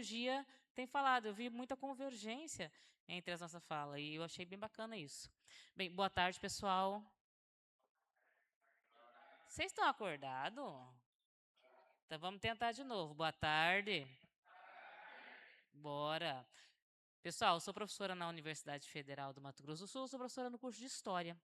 tecnologia tem falado. Eu vi muita convergência entre as nossas falas e eu achei bem bacana isso. Bem, boa tarde, pessoal. Vocês estão acordados? Então vamos tentar de novo. Boa tarde. Bora. Pessoal, eu sou professora na Universidade Federal do Mato Grosso do Sul, sou professora no curso de História.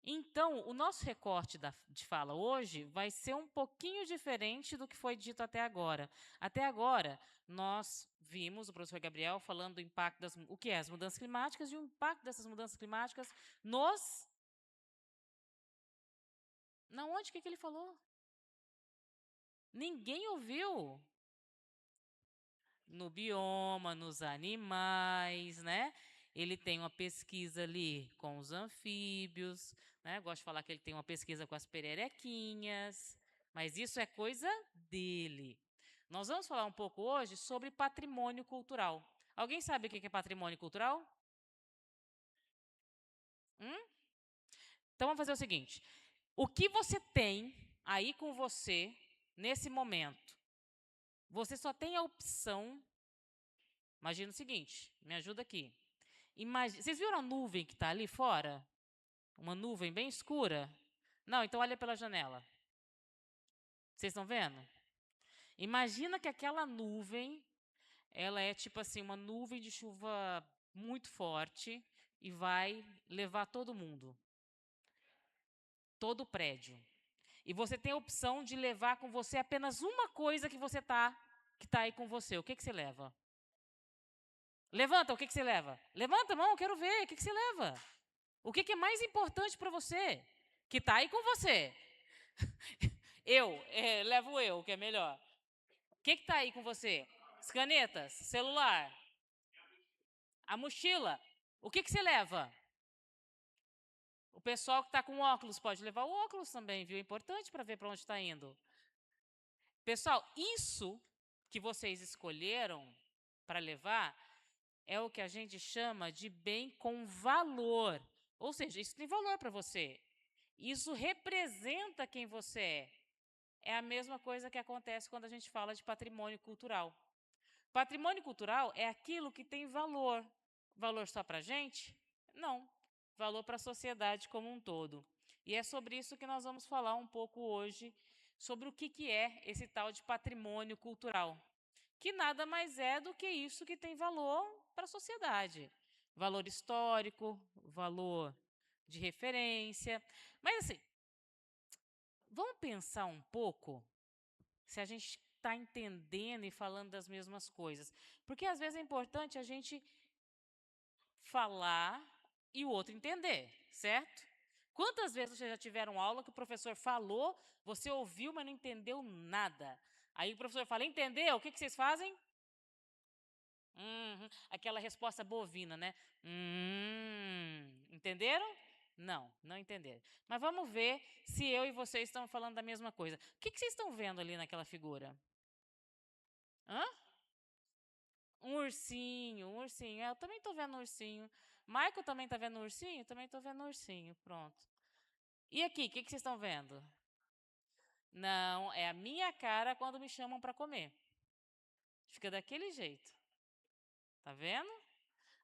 Então, o nosso recorte de fala hoje vai ser um pouquinho diferente do que foi dito até agora. Até agora, nós vimos o professor Gabriel falando do impacto o que é as mudanças climáticas e o impacto dessas mudanças climáticas nos... Na onde que ele falou? Ninguém ouviu? No bioma, nos animais, né? Ele tem uma pesquisa ali com os anfíbios, né? Gosto de falar que ele tem uma pesquisa com as pererequinhas, mas isso é coisa dele. Nós vamos falar um pouco hoje sobre patrimônio cultural. Alguém sabe o que é patrimônio cultural? Então vamos fazer o seguinte: o que você tem aí com você nesse momento? Você só tem a opção. Imagina o seguinte, me ajuda aqui. Vocês viram a nuvem que está ali fora? Uma nuvem bem escura? Não, então olha pela janela. Vocês estão vendo? Imagina que aquela nuvem, ela é tipo assim, uma nuvem de chuva muito forte e vai levar todo mundo. Todo o prédio. E você tem a opção de levar com você apenas uma coisa que que tá aí com você. O que você leva? Levanta, o que você leva? Levanta a mão, eu quero ver. O que você leva? O que é mais importante para você? Que está aí com você. Levo eu, que é melhor. O que está aí com você? As canetas, celular, a mochila. O que você leva? O pessoal que está com óculos pode levar o óculos também, viu? É importante para ver para onde está indo. Pessoal, isso que vocês escolheram para levar é o que a gente chama de bem com valor. Ou seja, isso tem valor para você. Isso representa quem você é. É a mesma coisa que acontece quando a gente fala de patrimônio cultural. Patrimônio cultural é aquilo que tem valor. Valor só para a gente? Não. Valor para a sociedade como um todo. E é sobre isso que nós vamos falar um pouco hoje, sobre o que é esse tal de patrimônio cultural. Que nada mais é do que isso que tem valor para a sociedade. Valor histórico, valor de referência. Mas assim, vamos pensar um pouco se a gente está entendendo e falando das mesmas coisas. Porque às vezes é importante a gente falar e o outro entender, certo? Quantas vezes vocês já tiveram aula que o professor falou, você ouviu, mas não entendeu nada? Aí o professor fala, entendeu? O que vocês fazem? Aquela resposta bovina, né? Entenderam? Não, não entenderam. Mas vamos ver se eu e vocês estão falando da mesma coisa. O que vocês estão vendo ali naquela figura? Hã? Um ursinho, um ursinho. Eu também estou vendo um ursinho. Michael também está vendo um ursinho? Também estou vendo um ursinho. Pronto. E aqui, o que vocês estão vendo? Não, é a minha cara quando me chamam para comer. Fica daquele jeito. Tá vendo?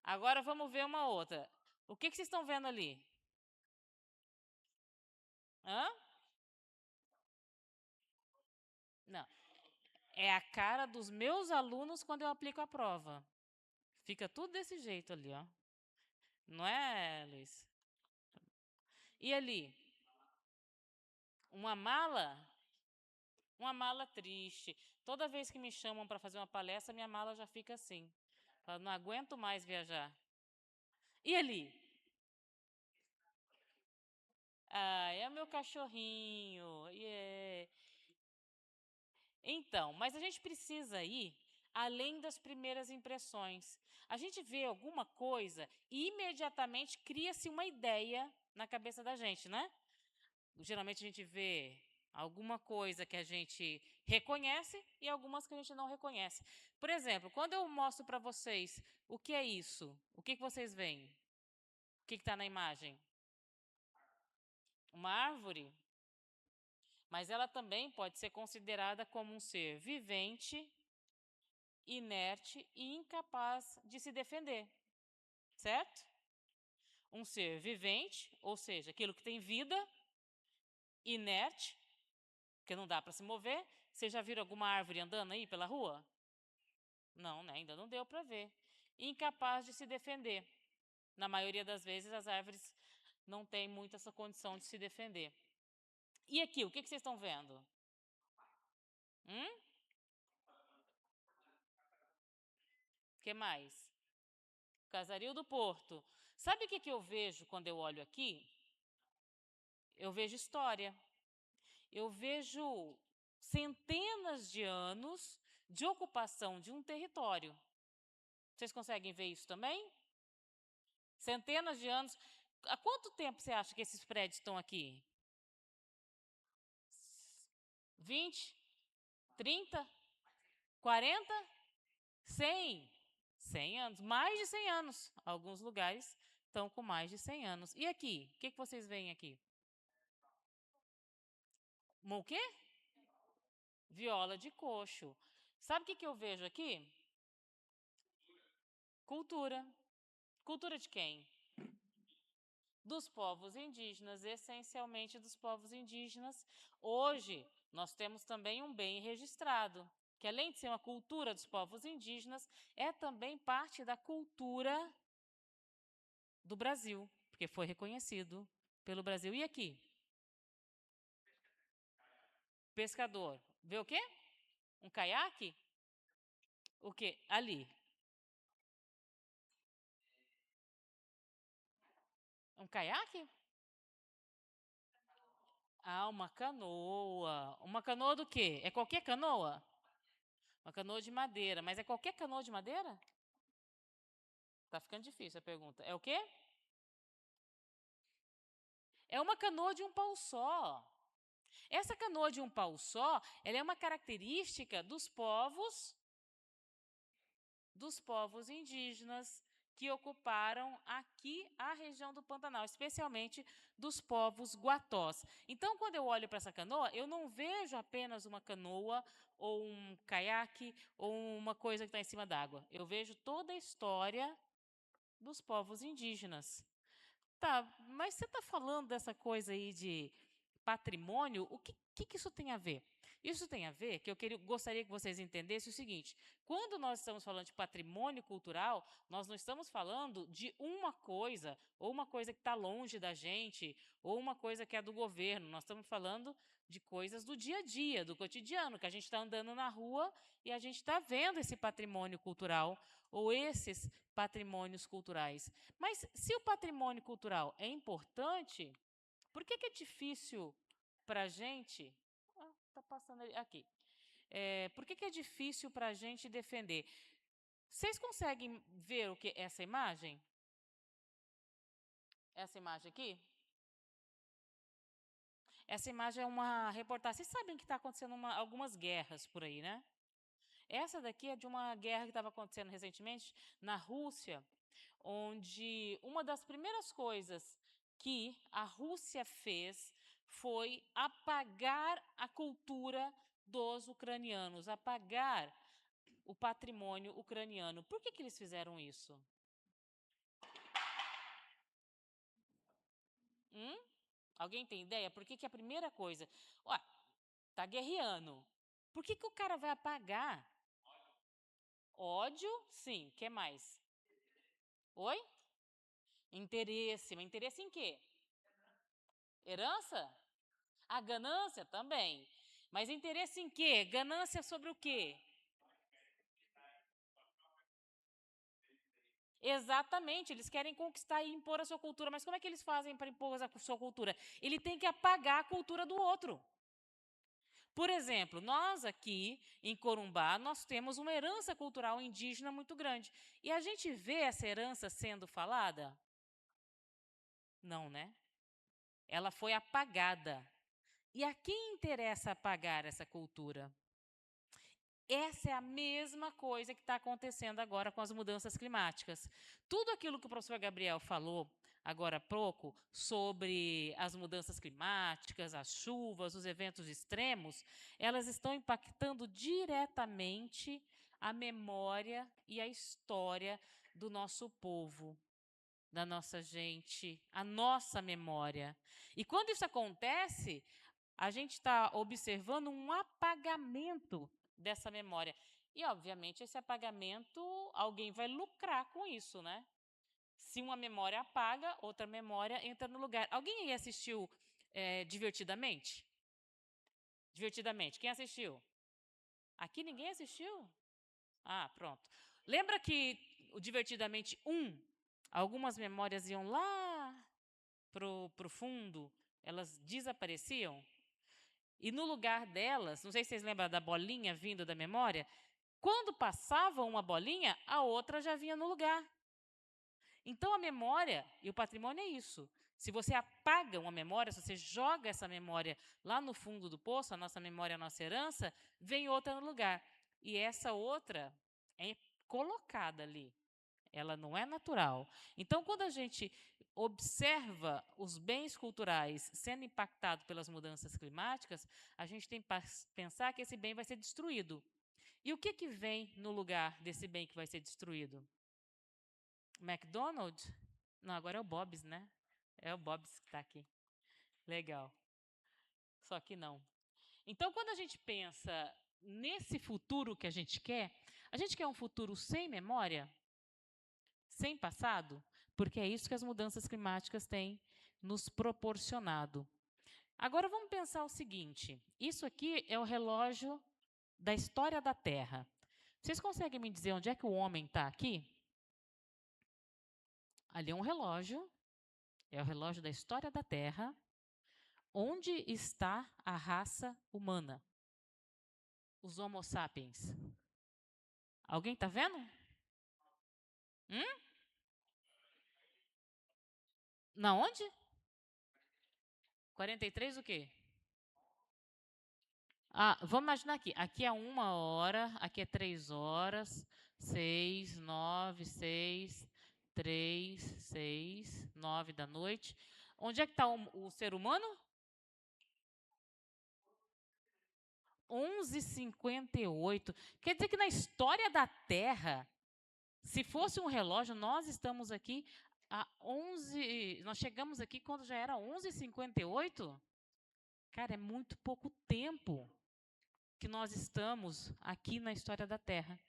Agora vamos ver uma outra. O que vocês estão vendo ali? Hã? Não. É a cara dos meus alunos quando eu aplico a prova. Fica tudo desse jeito ali, ó. Não é, Luiz? E ali? Uma mala? Uma mala triste. Toda vez que me chamam para fazer uma palestra, minha mala já fica assim. Falo, não aguento mais viajar. E ali? Ah, é o meu cachorrinho. Yeah. Então, mas a gente precisa ir além das primeiras impressões. A gente vê alguma coisa e imediatamente cria-se uma ideia na cabeça da gente, né? Geralmente a gente vê alguma coisa que a gente reconhece e algumas que a gente não reconhece. Por exemplo, quando eu mostro para vocês o que é isso, o que vocês veem? O que está na imagem? Uma árvore? Mas ela também pode ser considerada como um ser vivente inerte e incapaz de se defender, certo? Um ser vivente, ou seja, aquilo que tem vida, inerte, porque não dá para se mover. Vocês já viram alguma árvore andando aí pela rua? Não, né? Ainda não deu para ver. Incapaz de se defender. Na maioria das vezes, as árvores não têm muito essa condição de se defender. E aqui, o que vocês estão vendo? O que mais? Casaril do Porto. Sabe o que eu vejo quando eu olho aqui? Eu vejo história. Eu vejo centenas de anos de ocupação de um território. Vocês conseguem ver isso também? Centenas de anos. Há quanto tempo você acha que esses prédios estão aqui? 20? 30? 40? 100? 100 anos. Mais de 100 anos. Alguns lugares estão com mais de 100 anos. E aqui? O que vocês veem aqui? O quê? Viola de coxo. Sabe o que eu vejo aqui? Cultura. Cultura de quem? Dos povos indígenas, essencialmente dos povos indígenas. Hoje, nós temos também um bem registrado, que além de ser uma cultura dos povos indígenas, é também parte da cultura do Brasil, porque foi reconhecido pelo Brasil. E aqui? Pescador. Vê o quê? Um caiaque? O quê? Ali. Um caiaque? Ah, uma canoa. Uma canoa do quê? É qualquer canoa? Uma canoa de madeira. Mas é qualquer canoa de madeira? Tá ficando difícil a pergunta. É o quê? É uma canoa de um pau só. Essa canoa de um pau só, ela é uma característica dos povos indígenas que ocuparam aqui a região do Pantanal, especialmente dos povos guatós. Então, quando eu olho para essa canoa, eu não vejo apenas uma canoa ou um caiaque ou uma coisa que está em cima d'água. Eu vejo toda a história dos povos indígenas. Tá, mas você está falando dessa coisa aí de patrimônio, o que isso tem a ver? Isso tem a ver que gostaria que vocês entendessem o seguinte: quando nós estamos falando de patrimônio cultural, nós não estamos falando de uma coisa, ou uma coisa que está longe da gente, ou uma coisa que é do governo. Nós estamos falando de coisas do dia a dia, do cotidiano, que a gente está andando na rua e a gente está vendo esse patrimônio cultural, ou esses patrimônios culturais. Mas se o patrimônio cultural é importante, por que é difícil para a gente... Está passando aqui. Por que é difícil para a gente defender? Vocês conseguem ver o que é essa imagem? Essa imagem aqui? Essa imagem é uma reportagem. Vocês sabem que está acontecendo algumas guerras por aí, né? Essa daqui é de uma guerra que estava acontecendo recentemente na Rússia, onde uma das primeiras coisas que a Rússia fez foi apagar a cultura dos ucranianos, apagar o patrimônio ucraniano. Por que eles fizeram isso? Alguém tem ideia? Por que a primeira coisa... tá guerreando. Por que o cara vai apagar? Ódio, sim. O que mais? Oi? Interesse. Mas interesse em quê? Herança? A ganância também. Mas interesse em quê? Ganância sobre o quê? Exatamente, eles querem conquistar e impor a sua cultura. Mas como é que eles fazem para impor a sua cultura? Ele tem que apagar a cultura do outro. Por exemplo, nós aqui em Corumbá, nós temos uma herança cultural indígena muito grande. E a gente vê essa herança sendo falada? Não, né? Ela foi apagada. E a quem interessa apagar essa cultura? Essa é a mesma coisa que está acontecendo agora com as mudanças climáticas. Tudo aquilo que o professor Gabriel falou agora há pouco sobre as mudanças climáticas, as chuvas, os eventos extremos, elas estão impactando diretamente a memória e a história do nosso povo, da nossa gente, a nossa memória. E quando isso acontece, a gente está observando um apagamento dessa memória. E, obviamente, esse apagamento, alguém vai lucrar com isso, né? Se uma memória apaga, outra memória entra no lugar. Alguém aí assistiu Divertidamente? Divertidamente. Quem assistiu? Aqui ninguém assistiu? Ah, pronto. Lembra que o Divertidamente 1, algumas memórias iam lá pro fundo, elas desapareciam? E no lugar delas, não sei se vocês lembram da bolinha vindo da memória, quando passava uma bolinha, a outra já vinha no lugar. Então a memória e o patrimônio é isso. Se você apaga uma memória, se você joga essa memória lá no fundo do poço, a nossa memória, a nossa herança, vem outra no lugar. E essa outra é colocada ali. Ela não é natural. Então, quando a gente observa os bens culturais sendo impactados pelas mudanças climáticas, a gente tem que pensar que esse bem vai ser destruído. E o que vem no lugar desse bem que vai ser destruído? McDonald's? Não, agora é o Bob's, né? É o Bob's que está aqui. Legal. Só que não. Então, quando a gente pensa nesse futuro que a gente quer um futuro sem memória, sem passado, porque é isso que as mudanças climáticas têm nos proporcionado. Agora vamos pensar o seguinte: isso aqui é o relógio da história da Terra. Vocês conseguem me dizer onde é que o homem está aqui? Ali é um relógio, é o relógio da história da Terra. Onde está a raça humana? Os Homo sapiens. Alguém está vendo? Na onde? 43 o quê? Ah, vamos imaginar aqui. Aqui é 1 hora, aqui é 3 horas, 6, 9, 6, 3, 6, 9 da noite. Onde é que está o ser humano? 11h58. Quer dizer que na história da Terra, se fosse um relógio, nós estamos aqui a 11. Nós chegamos aqui quando já era 11h58. Cara, é muito pouco tempo que nós estamos aqui na história da Terra.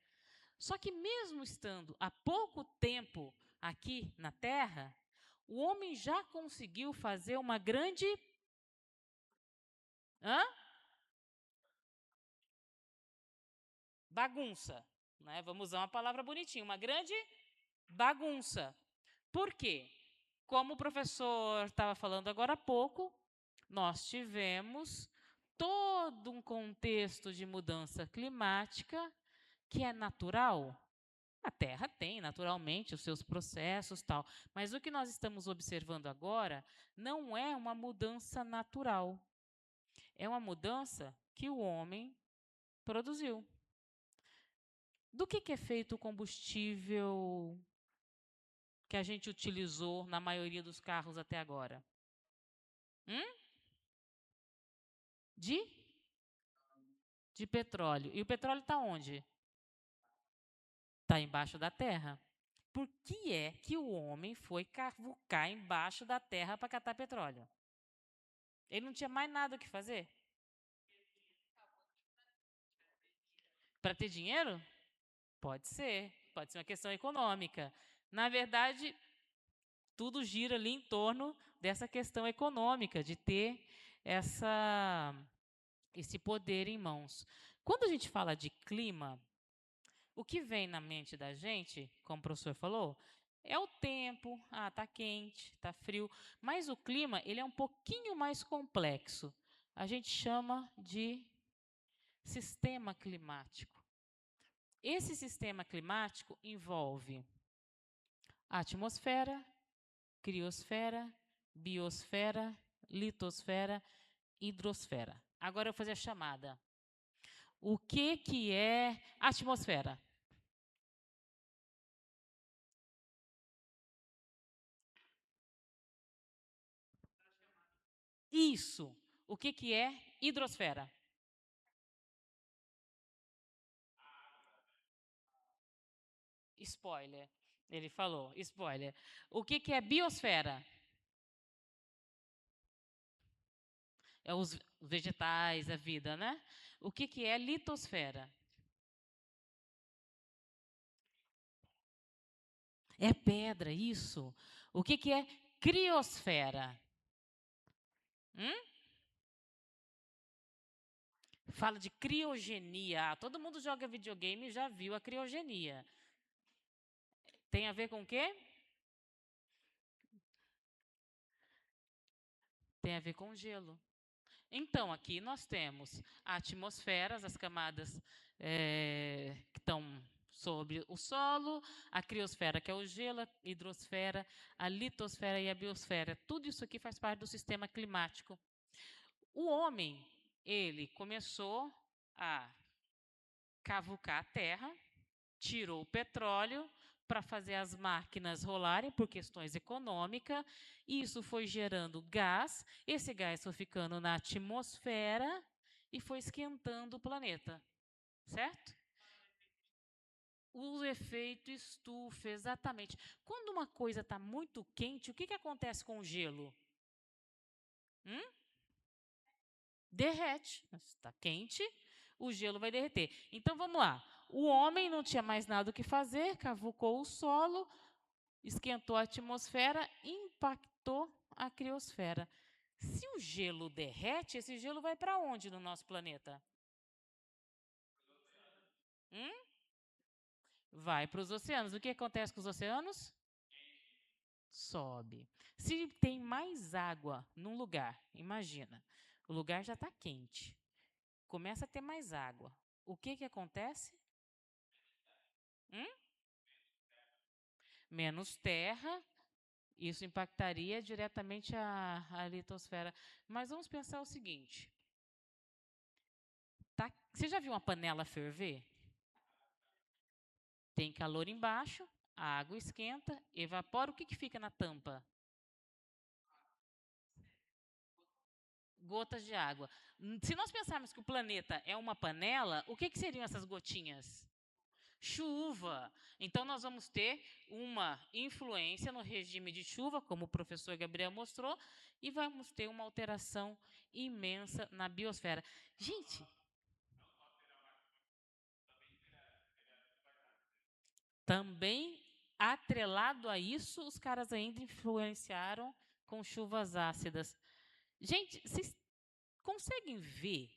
Só que mesmo estando há pouco tempo aqui na Terra, o homem já conseguiu fazer uma grande bagunça, né? Vamos usar uma palavra bonitinha, uma grande bagunça. Por quê? Como o professor estava falando agora há pouco, nós tivemos todo um contexto de mudança climática que é natural. A Terra tem, naturalmente, os seus processos, tal. Mas o que nós estamos observando agora não é uma mudança natural. É uma mudança que o homem produziu. Do que é feito o combustível que a gente utilizou na maioria dos carros até agora? De? De petróleo. E o petróleo está onde? Está embaixo da terra. Por que é que o homem foi cavucar embaixo da terra para catar petróleo? Ele não tinha mais nada o que fazer? Para ter dinheiro? Pode ser uma questão econômica. Na verdade, tudo gira ali em torno dessa questão econômica, de ter esse poder em mãos. Quando a gente fala de clima, o que vem na mente da gente, como o professor falou, é o tempo. Ah, tá quente, tá frio. Mas o clima, ele é um pouquinho mais complexo. A gente chama de sistema climático. Esse sistema climático envolve a atmosfera, criosfera, biosfera, litosfera, hidrosfera. Agora eu vou fazer a chamada. O que é atmosfera? Isso. O que é hidrosfera? Spoiler. Ele falou, spoiler. O que é biosfera? É os vegetais, a vida, né? O que é litosfera? É pedra, isso. O que é criosfera? Hum? Fala de criogenia. Todo mundo joga videogame e já viu a criogenia. Tem a ver com o quê? Tem a ver com gelo. Então, aqui nós temos a atmosfera, as camadas que estão sobre o solo, a criosfera, que é o gelo, a hidrosfera, a litosfera e a biosfera. Tudo isso aqui faz parte do sistema climático. O homem, ele começou a cavucar a terra, tirou o petróleo para fazer as máquinas rolarem por questões econômicas. Isso foi gerando gás, esse gás foi ficando na atmosfera e foi esquentando o planeta, certo? O efeito estufa, exatamente. Quando uma coisa está muito quente, o que acontece com o gelo? Hum? Derrete. Está quente, o gelo vai derreter. Então vamos lá. O homem não tinha mais nada o que fazer, cavucou o solo, esquentou a atmosfera, impactou a criosfera. Se o gelo derrete, esse gelo vai para onde no nosso planeta? Hum? Vai para os oceanos. O que acontece com os oceanos? Sobe. Se tem mais água num lugar, imagina, o lugar já está quente, começa a ter mais água. O que acontece? Hum? Menos terra, isso impactaria diretamente a litosfera. Mas vamos pensar o seguinte: tá, você já viu uma panela ferver? Tem calor embaixo, a água esquenta, evapora, o que fica na tampa? Gotas de água. Se nós pensarmos que o planeta é uma panela, o que seriam essas gotinhas? Chuva. Então, nós vamos ter uma influência no regime de chuva, como o professor Gabriel mostrou, e vamos ter uma alteração imensa na biosfera. Gente, também atrelado a isso, os caras ainda influenciaram com chuvas ácidas. Gente, vocês conseguem ver,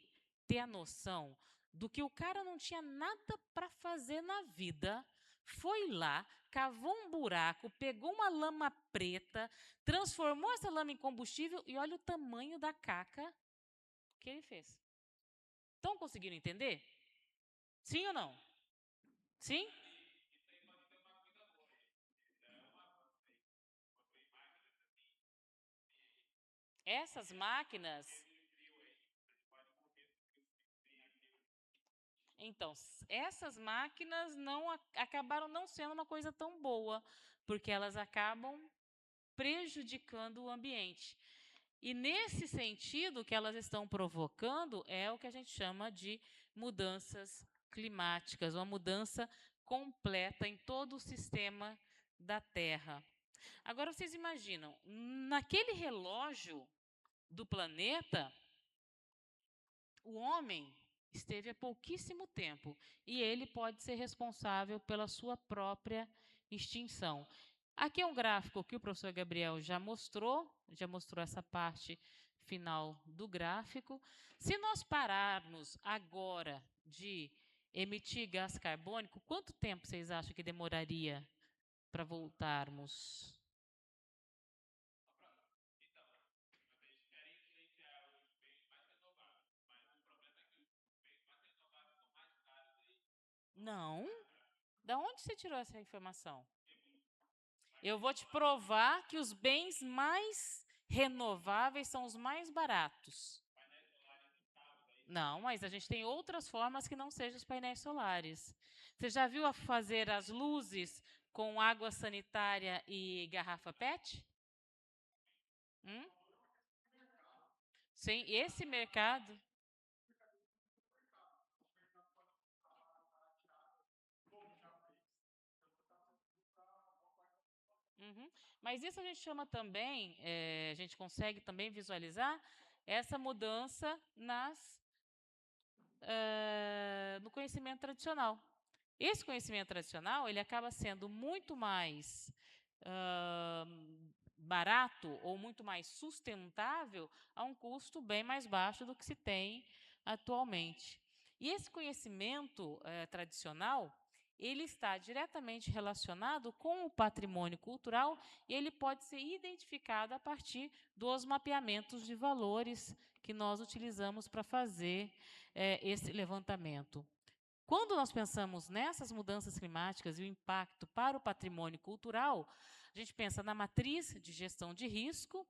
ter a noção do que o cara não tinha nada para fazer na vida, foi lá, cavou um buraco, pegou uma lama preta, transformou essa lama em combustível e olha o tamanho da caca que ele fez. Estão conseguindo entender? Sim ou não? Sim? Essas máquinas. Então, essas máquinas não acabaram não sendo uma coisa tão boa, porque elas acabam prejudicando o ambiente. E nesse sentido, o que elas estão provocando é o que a gente chama de mudanças climáticas, uma mudança completa em todo o sistema da Terra. Agora vocês imaginam, naquele relógio do planeta, o homem esteve há pouquíssimo tempo e ele pode ser responsável pela sua própria extinção. Aqui é um gráfico que o professor Gabriel já mostrou essa parte final do gráfico. Se nós pararmos agora de emitir gás carbônico, quanto tempo vocês acham que demoraria para voltarmos? Não? Da onde você tirou essa informação? Eu vou te provar que os bens mais renováveis são os mais baratos. Não, mas a gente tem outras formas que não sejam os painéis solares. Você já viu a fazer as luzes com água sanitária e garrafa PET? Hum? Sim, esse mercado. Uhum. Mas isso a gente chama também, a gente consegue também visualizar essa mudança no conhecimento tradicional. Esse conhecimento tradicional ele acaba sendo muito mais ah, barato ou muito mais sustentável a um custo bem mais baixo do que se tem atualmente. E esse conhecimento tradicional ele está diretamente relacionado com o patrimônio cultural e ele pode ser identificado a partir dos mapeamentos de valores que nós utilizamos para fazer esse levantamento. Quando nós pensamos nessas mudanças climáticas e o impacto para o patrimônio cultural, a gente pensa na matriz de gestão de risco,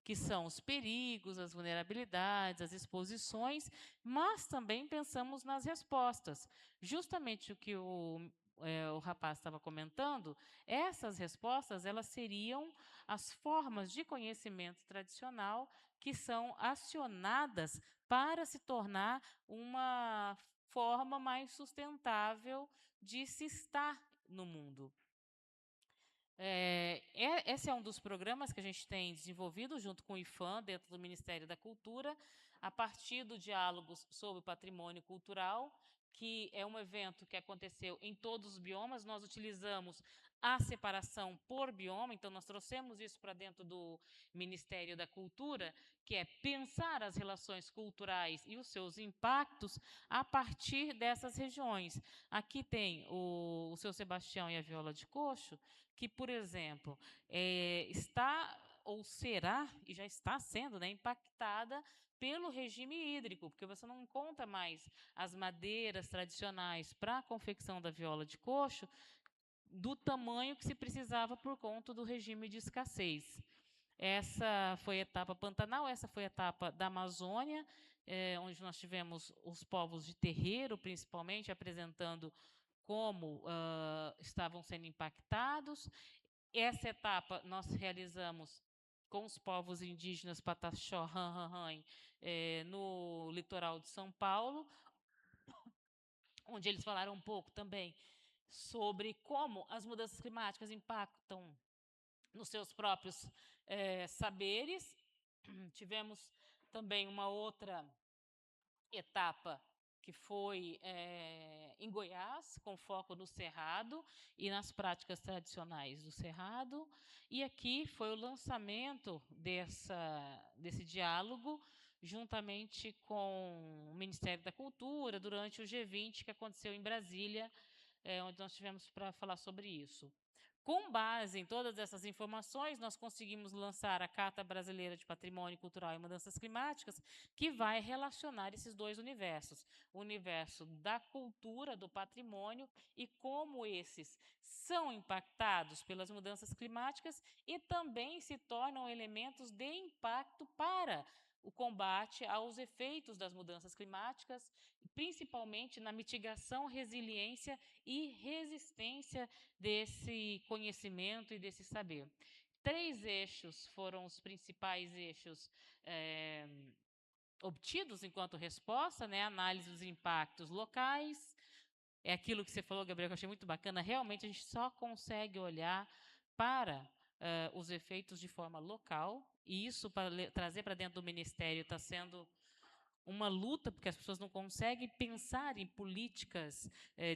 que são os perigos, as vulnerabilidades, as exposições, mas também pensamos nas respostas. Justamente o que o rapaz estava comentando, essas respostas elas seriam as formas de conhecimento tradicional que são acionadas para se tornar uma forma mais sustentável de se estar no mundo. Esse é um dos programas que a gente tem desenvolvido junto com o IFAM, dentro do Ministério da Cultura, a partir do Diálogos sobre o Patrimônio Cultural, que é um evento que aconteceu em todos os biomas. Nós utilizamos a separação por bioma, então nós trouxemos isso para dentro do Ministério da Cultura, que é pensar as relações culturais e os seus impactos a partir dessas regiões. Aqui tem o seu Sebastião e a Viola de Coxo, que, por exemplo, está ou será, e já está sendo, impactada pelo regime hídrico, porque você não encontra mais as madeiras tradicionais para a confecção da viola de coxo do tamanho que se precisava por conta do regime de escassez. Essa foi a etapa Pantanal, essa foi a etapa da Amazônia, onde nós tivemos os povos de terreiro, principalmente, apresentando como estavam sendo impactados. Essa etapa nós realizamos com os povos indígenas Pataxó, Ranhanhã, no litoral de São Paulo, onde eles falaram um pouco também sobre como as mudanças climáticas impactam nos seus próprios saberes. Tivemos também uma outra etapa que foi em Goiás, com foco no Cerrado e nas práticas tradicionais do Cerrado. E aqui foi o lançamento desse diálogo, juntamente com o Ministério da Cultura, durante o G20, que aconteceu em Brasília, onde nós tivemos para falar sobre isso. Com base em todas essas informações, nós conseguimos lançar a Carta Brasileira de Patrimônio Cultural e Mudanças Climáticas, que vai relacionar esses dois universos, o universo da cultura, do patrimônio, e como esses são impactados pelas mudanças climáticas e também se tornam elementos de impacto para o combate aos efeitos das mudanças climáticas, principalmente na mitigação, resiliência e resistência desse conhecimento e desse saber. 3 eixos foram os principais eixos obtidos enquanto resposta, análise dos impactos locais. É aquilo que você falou, Gabriel, que eu achei muito bacana. Realmente, a gente só consegue olhar para os efeitos de forma local, e isso, para trazer para dentro do Ministério, está sendo uma luta, porque as pessoas não conseguem pensar em políticas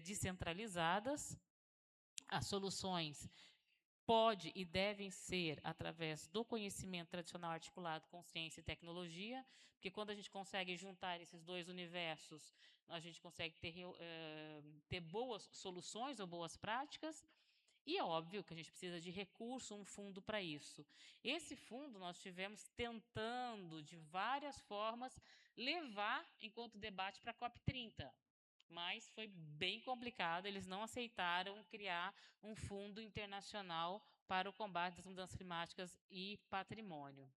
descentralizadas. As soluções pode e devem ser através do conhecimento tradicional articulado com ciência e tecnologia, porque quando a gente consegue juntar esses dois universos, a gente consegue ter boas soluções ou boas práticas. E é óbvio que a gente precisa de recurso, um fundo para isso. Esse fundo nós tivemos tentando, de várias formas, levar enquanto debate para a COP30. Mas foi bem complicado, eles não aceitaram criar um fundo internacional para o combate das mudanças climáticas e patrimônio.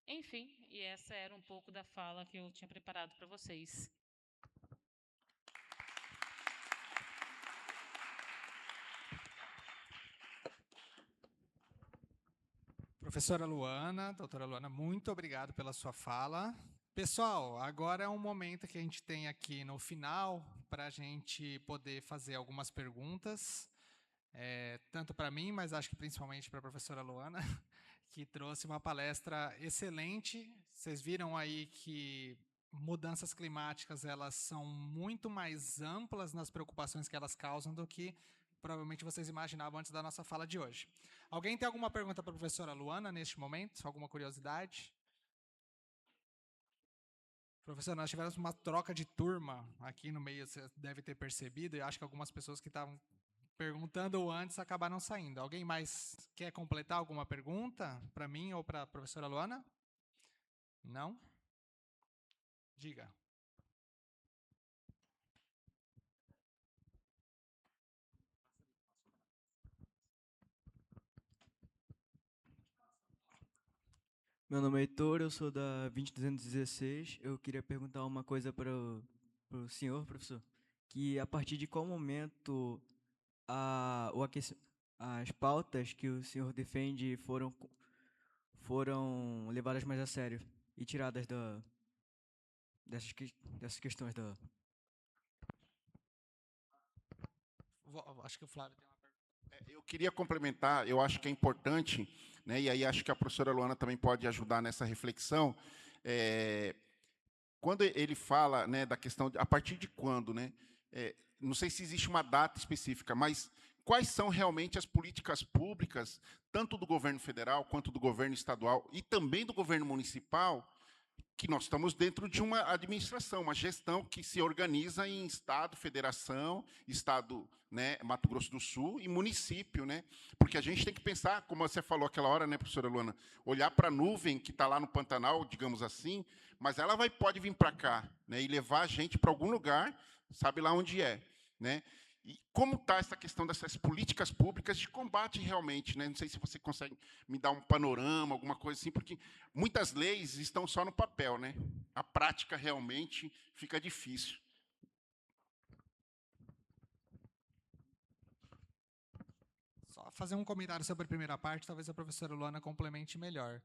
Enfim, e essa era um pouco da fala que eu tinha preparado para vocês. Professora Luana, doutora Luana, muito obrigado pela sua fala. Pessoal, agora é um momento que a gente tem aqui no final para a gente poder fazer algumas perguntas. tanto para mim, mas acho que principalmente para a professora Luana, que trouxe uma palestra excelente. Vocês viram aí que mudanças climáticas elas são muito mais amplas nas preocupações que elas causam do que provavelmente vocês imaginavam antes da nossa fala de hoje. Alguém tem alguma pergunta para a professora Luana neste momento? Alguma curiosidade? Professor, nós tivemos uma troca de turma aqui no meio, você deve ter percebido, e acho que algumas pessoas que estavam perguntando antes acabaram saindo. Alguém mais quer completar alguma pergunta para mim ou para a professora Luana? Não? Diga. Meu nome é Heitor, eu sou da 20216. Eu queria perguntar uma coisa para o senhor, professor, que a partir de qual momento as pautas que o senhor defende foram levadas mais a sério e tiradas dessas questões da... Acho que o Flávio tem uma pergunta. Eu queria complementar, eu acho que é importante, né, e aí acho que a professora Luana também pode ajudar nessa reflexão. Quando ele fala, né, da questão a partir de quando, né, não sei se existe uma data específica, mas quais são realmente as políticas públicas, tanto do governo federal quanto do governo estadual e também do governo municipal, que nós estamos dentro de uma administração, uma gestão que se organiza em estado, federação, estado, né, Mato Grosso do Sul e município, né? Porque a gente tem que pensar, como você falou aquela hora, né, professora Luana, olhar para a nuvem que está lá no Pantanal, digamos assim, mas ela pode vir para cá, né, e levar a gente para algum lugar, sabe lá onde é, né? E como está essa questão dessas políticas públicas de combate realmente, né? Não sei se você consegue me dar um panorama, alguma coisa assim, porque muitas leis estão só no papel, né? A prática realmente fica difícil. Só fazer um comentário sobre a primeira parte, talvez a professora Luana complemente melhor.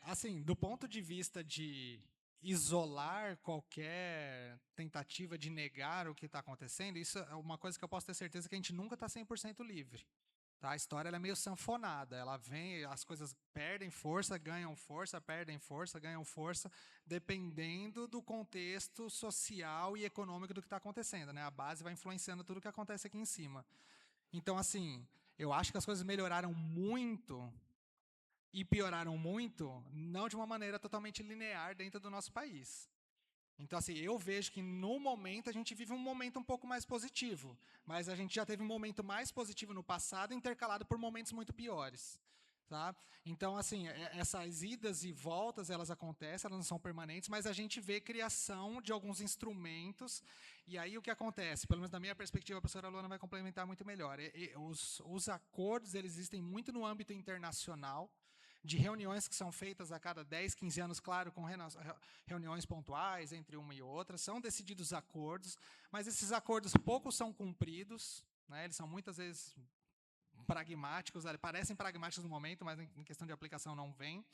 Assim, do ponto de vista de isolar qualquer tentativa de negar o que está acontecendo, isso é uma coisa que eu posso ter certeza que a gente nunca está 100% livre. Tá? A história ela é meio sanfonada, ela vem, as coisas perdem força, ganham força, perdem força, ganham força, dependendo do contexto social e econômico do que está acontecendo. Né? A base vai influenciando tudo o que acontece aqui em cima. Então, assim, eu acho que as coisas melhoraram muito e pioraram muito, não de uma maneira totalmente linear dentro do nosso país. Então, assim, eu vejo que no momento a gente vive um momento um pouco mais positivo, mas a gente já teve um momento mais positivo no passado, intercalado por momentos muito piores. Tá? Então, assim, essas idas e voltas, elas acontecem, elas não são permanentes, mas a gente vê criação de alguns instrumentos, e aí o que acontece? Pelo menos na minha perspectiva, a professora Luana vai complementar muito melhor. Os acordos, eles existem muito no âmbito internacional, de reuniões que são feitas a cada 10, 15 anos, claro, com reuniões pontuais entre uma e outra, são decididos acordos, mas esses acordos poucos são cumpridos, né, eles são muitas vezes pragmáticos, parecem pragmáticos no momento, mas em questão de aplicação não vem.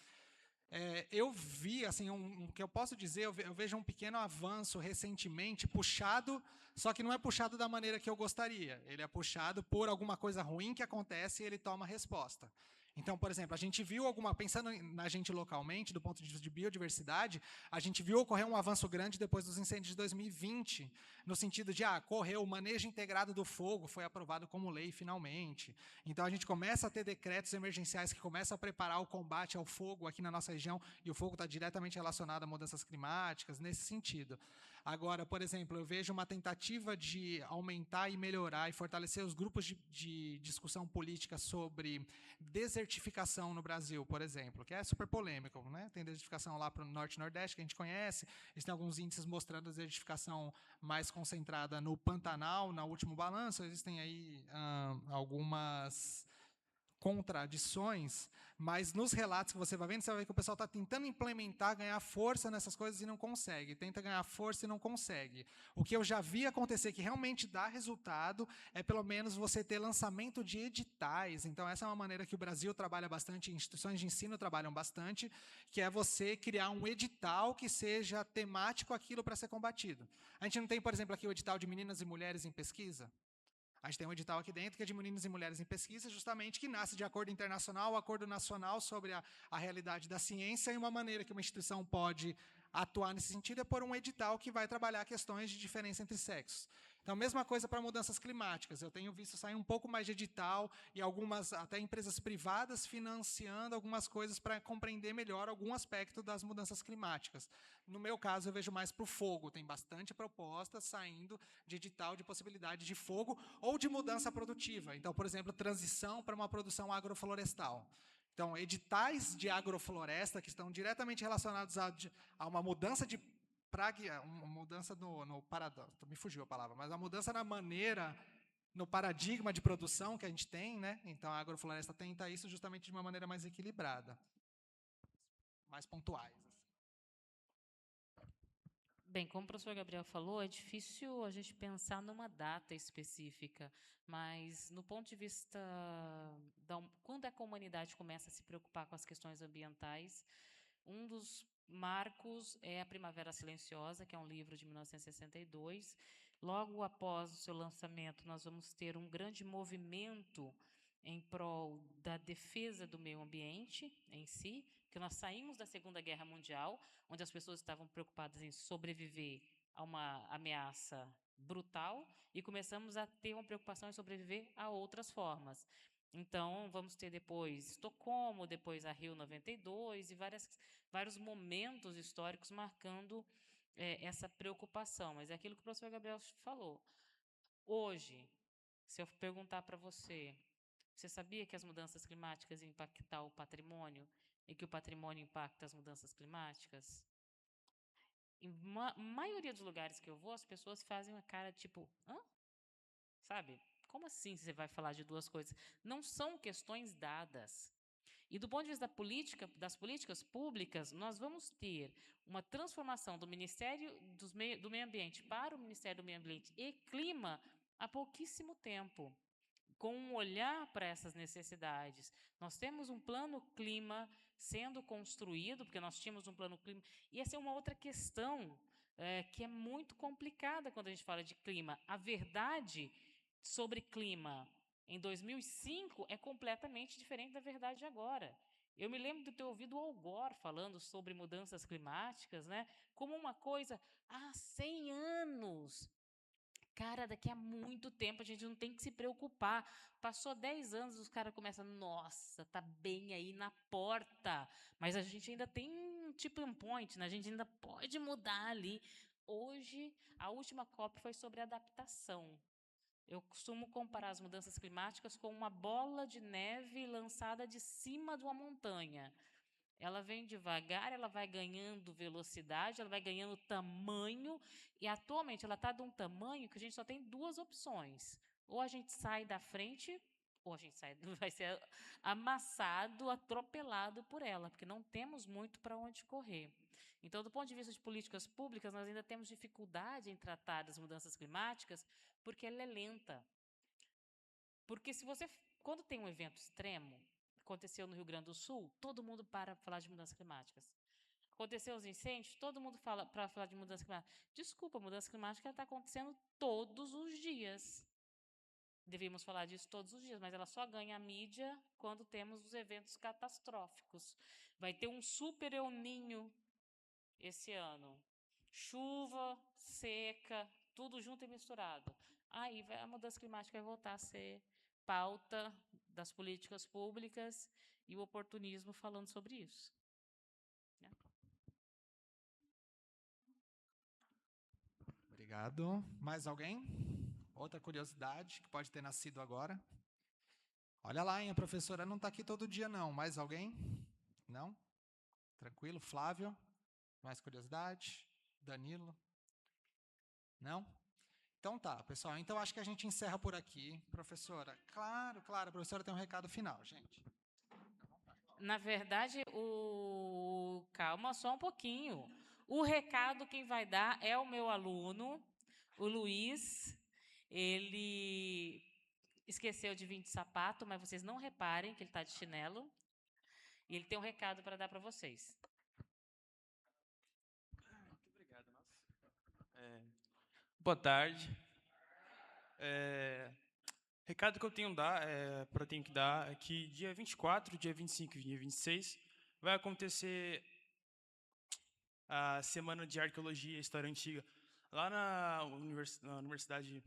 Eu vi, assim, o que eu posso dizer, eu vejo um pequeno avanço recentemente, puxado, só que não é puxado da maneira que eu gostaria. Ele é puxado por alguma coisa ruim que acontece e ele toma resposta. Então, por exemplo, a gente viu pensando na gente localmente, do ponto de vista de biodiversidade, a gente viu ocorrer um avanço grande depois dos incêndios de 2020, no sentido de, o manejo integrado do fogo foi aprovado como lei finalmente. Então, a gente começa a ter decretos emergenciais que começam a preparar o combate ao fogo aqui na nossa região, e o fogo está diretamente relacionado a mudanças climáticas, nesse sentido. Agora, por exemplo, eu vejo uma tentativa de aumentar e melhorar e fortalecer os grupos de discussão política sobre desertificação no Brasil, por exemplo, que é super polêmico. Né? Tem desertificação lá para o Norte e Nordeste, que a gente conhece, existem alguns índices mostrando a desertificação mais concentrada no Pantanal, no último balanço, existem aí algumas contradições, mas nos relatos que você vai vendo, você vai ver que o pessoal está tentando implementar, ganhar força nessas coisas e não consegue, tenta ganhar força e não consegue. O que eu já vi acontecer que realmente dá resultado é pelo menos você ter lançamento de editais. Então essa é uma maneira que o Brasil trabalha bastante, instituições de ensino trabalham bastante, que é você criar um edital que seja temático aquilo para ser combatido. A gente não tem, por exemplo, aqui o edital de meninas e mulheres em pesquisa? A gente tem um edital aqui dentro que é de Meninos e Mulheres em Pesquisa, justamente que nasce de acordo internacional, acordo nacional sobre a realidade da ciência, e uma maneira que uma instituição pode atuar nesse sentido é por um edital que vai trabalhar questões de diferença entre sexos. Então, mesma coisa para mudanças climáticas. Eu tenho visto sair um pouco mais de edital e algumas até empresas privadas financiando algumas coisas para compreender melhor algum aspecto das mudanças climáticas. No meu caso, eu vejo mais para o fogo. Tem bastante proposta saindo de edital de possibilidade de fogo ou de mudança produtiva. Então, por exemplo, transição para uma produção agroflorestal. Então, editais de agrofloresta que estão diretamente relacionados a uma mudança de uma mudança no paradigma, me fugiu a palavra, mas a mudança na maneira, no paradigma de produção que a gente tem, né? Então, a agrofloresta tenta isso justamente de uma maneira mais equilibrada, mais pontuais. Bem, como o professor Gabriel falou, é difícil a gente pensar numa data específica, mas no ponto de vista quando a comunidade começa a se preocupar com as questões ambientais, um dos marcos é a Primavera Silenciosa, que é um livro de 1962. Logo após o seu lançamento, nós vamos ter um grande movimento em prol da defesa do meio ambiente em si, que nós saímos da Segunda Guerra Mundial, onde as pessoas estavam preocupadas em sobreviver a uma ameaça brutal, e começamos a ter uma preocupação em sobreviver a outras formas. Então, vamos ter depois Estocolmo, depois a Rio 92 e vários momentos históricos marcando essa preocupação. Mas é aquilo que o professor Gabriel falou. Hoje, se eu perguntar para você, você sabia que as mudanças climáticas iam impactar o patrimônio e que o patrimônio impacta as mudanças climáticas? Em maioria dos lugares que eu vou, as pessoas fazem uma cara tipo, hã? Sabe? Como assim você vai falar de duas coisas? Não são questões dadas. E do ponto de vista das políticas públicas, nós vamos ter uma transformação do Ministério do Meio Ambiente para o Ministério do Meio Ambiente e Clima há pouquíssimo tempo, com um olhar para essas necessidades. Nós temos um plano clima sendo construído, porque nós tínhamos um plano clima, e essa é uma outra questão que é muito complicada quando a gente fala de clima. A verdade sobre clima em 2005 é completamente diferente da verdade agora. Eu me lembro de ter ouvido o Al Gore falando sobre mudanças climáticas, né, como uma coisa há 100 anos. Cara, daqui a muito tempo a gente não tem que se preocupar. Passou 10 anos, os caras começam, nossa, tá bem aí na porta. Mas a gente ainda tem um tipping point, né? A gente ainda pode mudar ali. Hoje, a última COP foi sobre adaptação. Eu costumo comparar as mudanças climáticas com uma bola de neve lançada de cima de uma montanha. Ela vem devagar, ela vai ganhando velocidade, ela vai ganhando tamanho, e atualmente ela está de um tamanho que a gente só tem duas opções. Ou a gente sai da frente, ou a gente vai ser amassado, atropelado por ela, porque não temos muito para onde correr. Então, do ponto de vista de políticas públicas, nós ainda temos dificuldade em tratar das mudanças climáticas, porque ela é lenta. Porque quando tem um evento extremo, aconteceu no Rio Grande do Sul, todo mundo para falar de mudanças climáticas. Aconteceu os incêndios, todo mundo fala para falar de mudança climática. Desculpa, a mudança climática está acontecendo todos os dias. Devíamos falar disso todos os dias, mas ela só ganha a mídia quando temos os eventos catastróficos. Vai ter um super El Niño esse ano. Chuva, seca, tudo junto e misturado. Aí a mudança climática vai voltar a ser pauta das políticas públicas e o oportunismo falando sobre isso. Né? Obrigado. Mais alguém? Outra curiosidade que pode ter nascido agora? Olha lá, hein? A professora não está aqui todo dia, não. Mais alguém? Não? Tranquilo? Flávio? Mais curiosidade? Danilo? Não? Então tá, pessoal. Então acho que a gente encerra por aqui. Professora, claro, a professora tem um recado final, gente. Na verdade, calma só um pouquinho. O recado quem vai dar é o meu aluno, o Luiz. Ele esqueceu de vir de sapato, mas vocês não reparem que ele está de chinelo. E ele tem um recado para dar para vocês. Muito obrigado, nossa. Boa tarde. recado que eu tenho que dar é que dia 24, dia 25 e dia 26 vai acontecer a Semana de Arqueologia e História Antiga lá na Universidade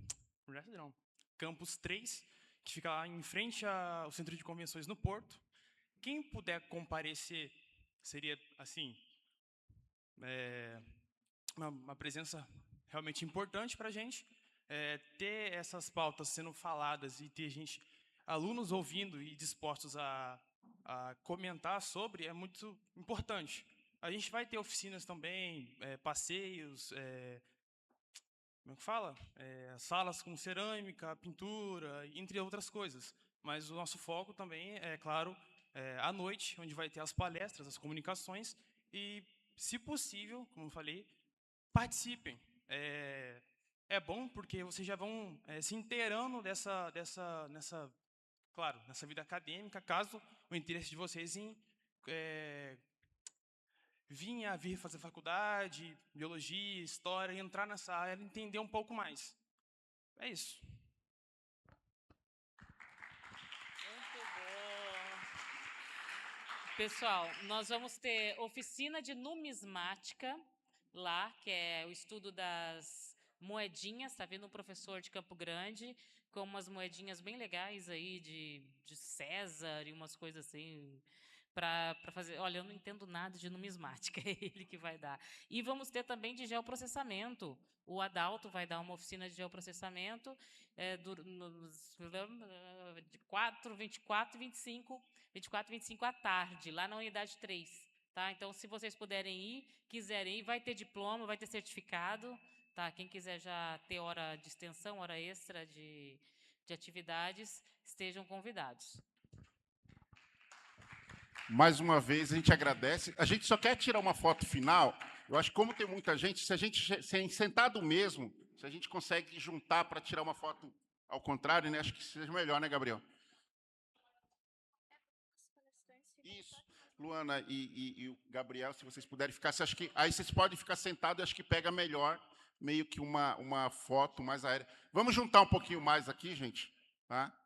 não, Campus 3, que fica lá em frente ao Centro de Convenções no Porto. Quem puder comparecer seria, assim, uma presença realmente importante para a gente. Ter essas pautas sendo faladas e ter alunos ouvindo e dispostos a comentar sobre é muito importante. A gente vai ter oficinas também, passeios, como é que fala? Salas com cerâmica, pintura, entre outras coisas. Mas o nosso foco também é, claro, à noite, onde vai ter as palestras, as comunicações e, se possível, como eu falei, participem. É bom porque vocês já vão se inteirando nessa vida acadêmica, caso o interesse de vocês em vir fazer faculdade, biologia, história, entrar nessa área, entender um pouco mais. É isso. Muito bom. Pessoal, nós vamos ter oficina de numismática lá, que é o estudo das moedinhas. Tá vendo um professor de Campo Grande com umas moedinhas bem legais aí de César e umas coisas assim para fazer. Olha, eu não entendo nada de numismática, é ele que vai dar. E vamos ter também de geoprocessamento. O Adalto vai dar uma oficina de geoprocessamento de 24 e 25 à tarde, lá na unidade 3. Tá? Então, se vocês puderem ir, quiserem ir, vai ter diploma, vai ter certificado. Tá? Quem quiser já ter hora de extensão, hora extra de atividades, estejam convidados. Mais uma vez, a gente agradece. A gente só quer tirar uma foto final. Eu acho que, como tem muita gente, se sentado mesmo, se a gente consegue juntar para tirar uma foto ao contrário, né? Acho que seja melhor, né, Gabriel? Isso. Luana e o Gabriel, se vocês puderem ficar, acho que aí vocês podem ficar sentados, acho que pega melhor, meio que uma foto mais aérea. Vamos juntar um pouquinho mais aqui, gente, tá?